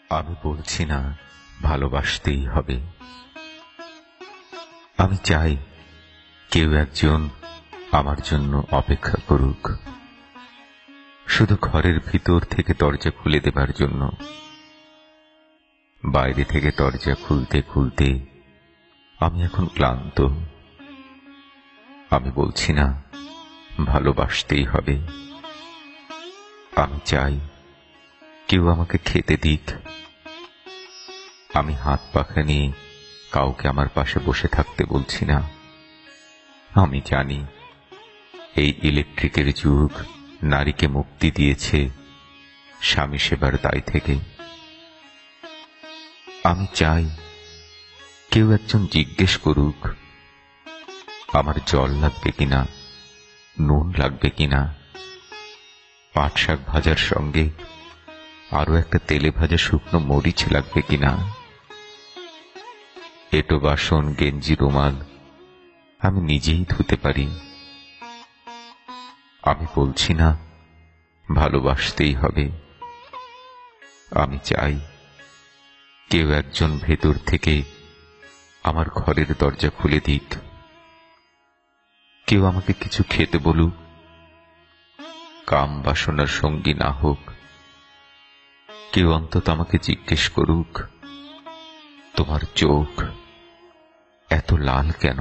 আমি বলছি না ভালোবাসতেই হবে। আমি চাই কেউ একজন আমার জন্য অপেক্ষা করুক, শুধু ঘরের ভিতর থেকে দরজা খুলে দেবার জন্য। বাইরে থেকে দরজা খুলতে খুলতে আমি এখন ক্লান্ত। আমি বলছি না ভালোবাসতেই হবে। আমি চাই কেউ আমাকে খেতে দিক। আমি হাত পাখা নিয়ে কাউকে আমার পাশে বসে থাকতে বলছি না। আমি জানি এই ইলেকট্রিকের যুগ নারীকে মুক্তি দিয়েছে স্বামী সেবার দায় থেকে। আমি চাই কেউ একজন জিজ্ঞেস করুক আমার জল লাগবে কিনা, নুন লাগবে কিনা, পাট শাক ভাজার সঙ্গে আরো একটা তেলে ভাজা শুকনো মরিচ লাগবে কিনা। এটো বাসন গেঞ্জি রুমাল আমি নিজেই ধুতে পারি। আমি বলছি না ভালোবাসতেই হবে। আমি চাই কেউ একজন ভেতর থেকে আমার ঘরের দরজা খুলে দিক। কেউ আমাকে কিছু খেতে বলুক, কাম বাসনার সঙ্গী না হোক। কেউ অন্তত আমাকে জিজ্ঞেস করুক তোমার চোখ এত লাল কেন।